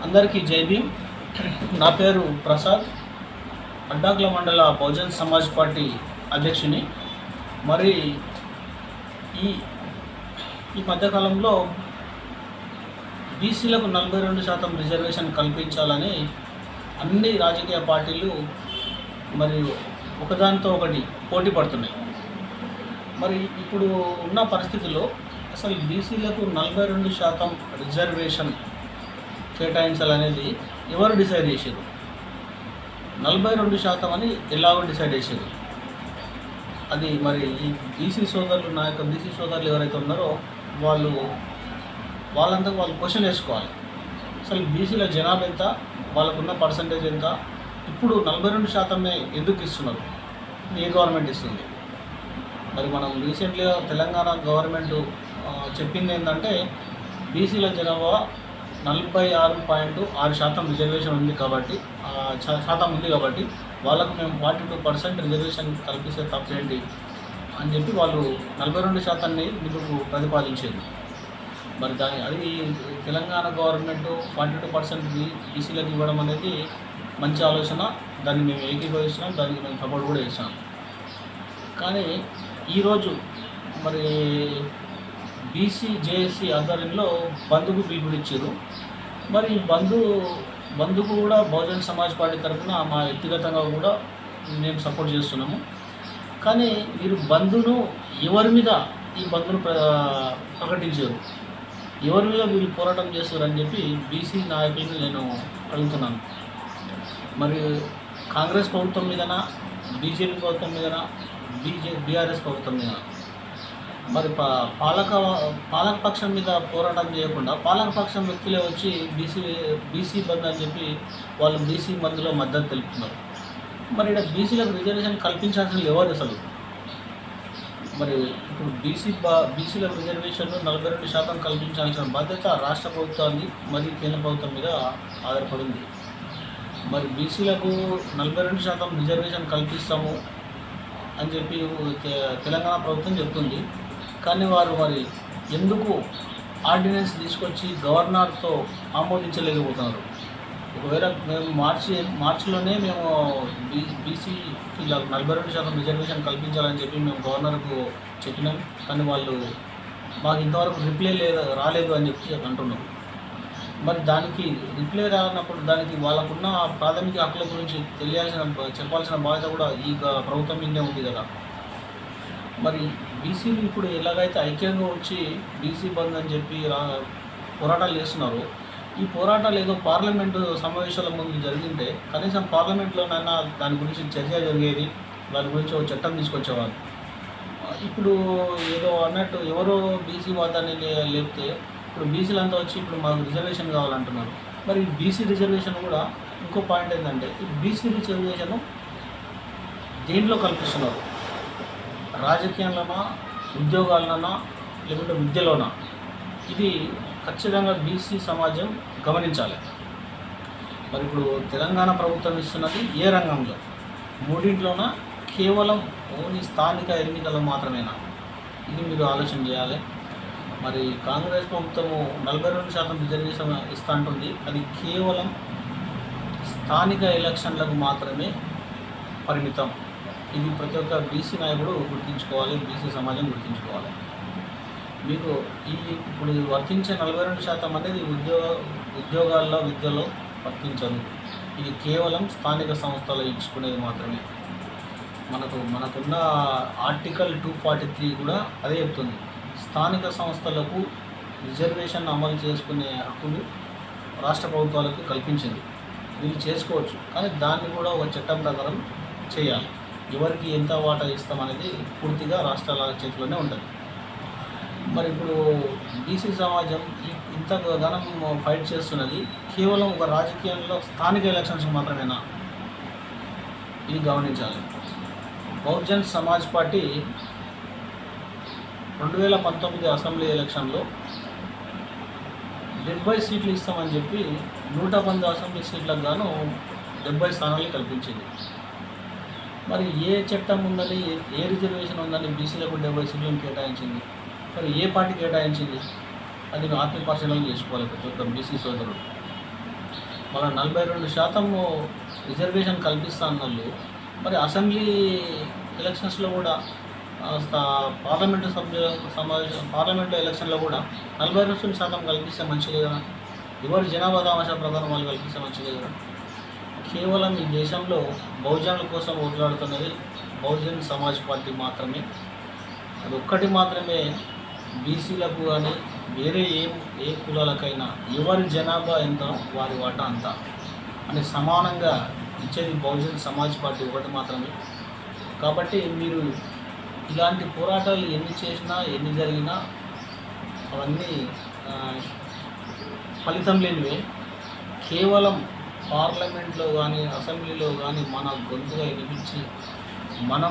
అందరికీ జై భీమ్. నా పేరు ప్రసాద్, అడ్డాకుల మండల బహుజన్ సమాజ్ పార్టీ అధ్యక్షుని. మరి ఈ ఈ మధ్యకాలంలో బీసీలకు 42% రిజర్వేషన్ కల్పించాలని అన్ని రాజకీయ పార్టీలు మరి ఒకదానితో ఒకటి పోటీ పడుతున్నాయి. మరి ఇప్పుడు ఉన్న పరిస్థితుల్లో అసలు బీసీలకు 42% రిజర్వేషన్ కేటాయించాలనేది ఎవరు డిసైడ్ చేశారు? 42% అని ఎలాగో డిసైడ్ చేశారు. అది మరి ఈ బీసీ సోదరులు, నా యొక్క బీసీ సోదరులు ఎవరైతే ఉన్నారో వాళ్ళంతా వాళ్ళు క్వశ్చన్ వేసుకోవాలి. అసలు బీసీల జనాభా ఎంత, వాళ్ళకున్న పర్సంటేజ్ ఎంత, ఇప్పుడు 42% ఎందుకు ఇస్తున్నారు, ఏ గవర్నమెంట్ ఇస్తుంది? మరి మనం రీసెంట్గా తెలంగాణ గవర్నమెంట్ చెప్పింది ఏంటంటే బీసీల జనాభా 46.6% రిజర్వేషన్ ఉంది కాబట్టి వాళ్ళకు మేము 42% రిజర్వేషన్ కల్పిస్తే తప్పేంటి అని చెప్పి వాళ్ళు 42%ని ముందుకు ప్రతిపాదించారు. మరి అది తెలంగాణ గవర్నమెంట్ 42% బీసీలకు ఇవ్వడం అనేది మంచి ఆలోచన. దాన్ని మేము ఏకీభవిస్తున్నాం, దానికి మేము సపోర్ట్ కూడా చేస్తాం. కానీ ఈరోజు మరి బీసీ జేఏసీ ఆధ్వర్యంలో బంద్కు పిలుపునిచ్చారు. మరి ఈ బంద్కు కూడా బహుజన్ సమాజ్ పార్టీ తరఫున మా వ్యక్తిగతంగా కూడా మేము సపోర్ట్ చేస్తున్నాము. కానీ మీరు బంద్ను ఎవరి మీద ఈ బంద్ను ప్రకటించారు, ఎవరి మీద వీళ్ళు పోరాటం చేస్తారని చెప్పి బీసీ నాయకులను నేను అడుగుతున్నాను. మరి కాంగ్రెస్ ప్రభుత్వం మీదనా, బీజేపీ ప్రభుత్వం మీదనా, బీఆర్ఎస్ ప్రభుత్వం మీద? మరి పాలకపక్షం మీద పోరాటం చేయకుండా పాలకపక్షం వ్యక్తులే వచ్చి బీసీ బంద్ అని చెప్పి వాళ్ళు బీసీ బంద్లో మద్దతు తెలుపుతున్నారు. మరి ఇక్కడ బీసీలకు రిజర్వేషన్ కల్పించాల్సిన ఎవరు అసలు? మరి ఇప్పుడు బీసీలకు రిజర్వేషన్ 42% కల్పించాల్సిన బాధ్యత రాష్ట్ర ప్రభుత్వాన్ని మరియు కేంద్ర ప్రభుత్వం మీద ఆధారపడింది. మరి బీసీలకు 42% రిజర్వేషన్ కల్పిస్తాము అని చెప్పి తెలంగాణ ప్రభుత్వం చెప్తుంది. కానీ వారు మరి ఎందుకు ఆర్డినెన్స్ తీసుకొచ్చి గవర్నర్తో ఆమోదించలేకపోతున్నారు? ఒకవేళ మేము మార్చిలోనే మేము బీసీకి 42% రిజర్వేషన్ కల్పించాలని చెప్పి మేము గవర్నర్కు చెప్పినాం. కానీ వాళ్ళు మాకు ఇంతవరకు రిప్లై రాలేదు అని చెప్పి అంటున్నారు. మరి దానికి రిప్లై రానప్పుడు దానికి వాళ్ళకున్న ప్రాథమిక హక్కుల గురించి చెప్పాల్సిన బాధ్యత కూడా ఈ ప్రభుత్వం మీదే ఉంది కదా. మరి బీసీలు ఇప్పుడు ఎలాగైతే ఐక్యంగా వచ్చి బీసీ బంద్ అని చెప్పి పోరాటాలు చేస్తున్నారు, ఈ పోరాటాలు ఏదో పార్లమెంటు సమావేశాల ముందు జరిగింటే కనీసం పార్లమెంట్లోనైనా దాని గురించి చర్చ జరిగేది, దాని గురించి ఒక చట్టం తీసుకొచ్చేవారు. ఇప్పుడు ఏదో అన్నట్టు ఎవరో బీసీ వాదాన్ని లేపితే ఇప్పుడు బీసీలంతా వచ్చి ఇప్పుడు మాకు రిజర్వేషన్ కావాలంటున్నారు. మరి బీసీ రిజర్వేషన్ కూడా ఇంకో పాయింట్ ఏంటంటే ఈ బీసీ రిజర్వేషన్ దేంట్లో కల్పిస్తున్నారు? రాజకీయాల్లోనా, ఉద్యోగాల్లోనా, లేకుంటే విద్యలోనా? ఇది ఖచ్చితంగా బీసీ సమాజం గమనించాలి. మరి ఇప్పుడు తెలంగాణ ప్రభుత్వం ఇస్తున్నది ఏ రంగంలో? మూడింట్లోన కేవలం ఓన్లీ స్థానిక ఎన్నికలు మాత్రమేనా? ఇది మీరు ఆలోచన చేయాలి. మరి కాంగ్రెస్ ప్రభుత్వము 42% రిజర్వేషన్ ఇస్తా అంటుంది, అది కేవలం స్థానిక ఎలక్షన్లకు మాత్రమే పరిమితం. ఇది ప్రతి ఒక్క బీసీ నాయకుడు గుర్తుంచుకోవాలి, బీసీ సమాజం గుర్తుంచుకోవాలి. మీకు ఇప్పుడు వర్తించే 42% అనేది ఉద్యోగాల్లో, విద్యలో వర్తించదు. ఇది కేవలం స్థానిక సంస్థలు ఇచ్చుకునేది మాత్రమే. మనకున్న ఆర్టికల్ 243 కూడా అదే చెప్తుంది. స్థానిక సంస్థలకు రిజర్వేషన్ అమలు చేసుకునే హక్కులు రాష్ట్ర ప్రభుత్వాలకు కల్పించింది. వీళ్ళు చేసుకోవచ్చు, కానీ దాన్ని కూడా ఒక చట్టం ప్రకారం చేయాలి. ఎవరికి ఎంత వాటా ఇస్తామనేది పూర్తిగా రాష్ట్రాల చేతిలోనే ఉంటుంది. మరి ఇప్పుడు బీసీ సమాజం ఇంత ఘనం ఫైట్ చేస్తున్నది కేవలం ఒక రాజకీయంలో స్థానిక ఎలక్షన్స్ మాత్రమేనా? ఇది గమనించాలి. బహుజన్ సమాజ్ పార్టీ 2019 అసెంబ్లీ ఎలక్షన్లో 70 సీట్లు ఇస్తామని చెప్పి 110 అసెంబ్లీ సీట్లకు గాను 70 స్థానాలు కల్పించింది. మరి ఏ చట్టం ఉందని, ఏ రిజర్వేషన్ ఉందని బీసీలకు 70 సీట్లను కేటాయించింది? మరి ఏ పార్టీ కేటాయించింది? అది ఆత్మపరిశీలన చేసుకోవాలి ప్రతి ఒక్క బీసీ సోదరుడు. మళ్ళీ 42% రిజర్వేషన్ కల్పిస్తా అన్నోళ్ళు మరి అసెంబ్లీ ఎలక్షన్స్లో కూడా పార్లమెంటు పార్లమెంటు ఎలక్షన్లో కూడా 42% కల్పిస్తే మంచిదే కదా. ఎవరి జనాభా దామాషా ప్రకారం వాళ్ళు కల్పిస్తే మంచిదే కదా. కేవలం ఈ దేశంలో బహుజనుల కోసం ఓట్లాడుతున్నది బహుజన్ సమాజ్ పార్టీ మాత్రమే. అది ఒక్కటి మాత్రమే బీసీలకు కానీ వేరే ఏ కులాలకైనా ఎవరి జనాభా ఎంత వారి వాటా అంత అని సమానంగా ఇచ్చేది బహుజన్ సమాజ్ పార్టీ ఒకటి మాత్రమే. కాబట్టి మీరు ఇలాంటి పోరాటాలు ఎన్ని చేసినా ఎన్ని జరిగినా అవన్నీ ఫలితం లేనివే. కేవలం పార్లమెంట్లో కానీ అసెంబ్లీలో కానీ మన గొంతుగా వినిపించి మన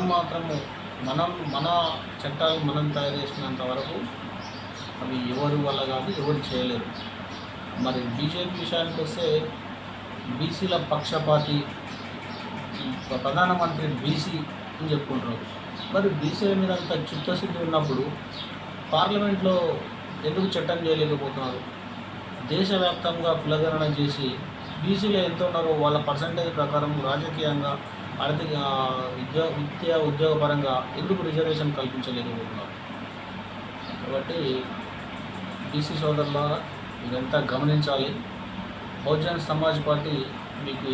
చట్టాలు మనం తయారు చేసినంత వరకు అవి ఎవరి వల్ల కాదు, ఎవరు చేయలేరు. మరి బీజేపీ విషయానికి వస్తే బీసీల పక్షపాతి ప్రధానమంత్రి బీసీ అని చెప్పుకుంటున్నారు. మరి బీసీల మీద అంత చిత్తశుద్ధి ఉన్నప్పుడు పార్లమెంట్లో ఎందుకు చట్టం చేయలేకపోతున్నారు? దేశవ్యాప్తంగా కులగణన చేసి బీసీలో ఎంత ఉన్నారో వాళ్ళ పర్సంటేజ్ ప్రకారం రాజకీయంగా, ఆర్థిక, ఉద్యోగపరంగా ఎందుకు రిజర్వేషన్ కల్పించలేకపోతున్నారు? కాబట్టి బీసీ సోదరులారా ఇదంతా గమనించాలి. బహుజన్ సమాజ్ పార్టీ మీకు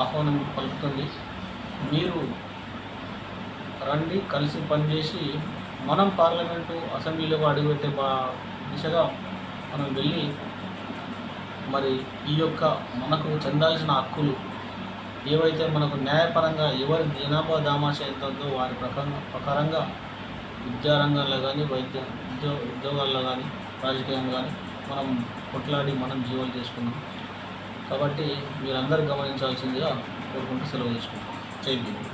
ఆహ్వానం పలుకుతుంది. మీరు రండి, కలిసి పనిచేసి మనం పార్లమెంటు అసెంబ్లీలో అడుగుపెట్టే దిశగా మనం వెళ్ళి మరి ఈ యొక్క మనకు చెందాల్సిన హక్కులు ఏవైతే మనకు న్యాయపరంగా ఎవరి జనాభా దామాష ఎంత ఉందో వారి ప్రకారంగా విద్యారంగంలో కానీ ఉద్యోగాల్లో కానీ రాజకీయంగా కానీ మనం కొట్లాడి మనం జీవాలు చేసుకున్నాం. కాబట్టి మీరందరూ గమనించాల్సిందిగా కోరుకుంటూ సెలవు తీసుకుంటాం. జై భీమ్.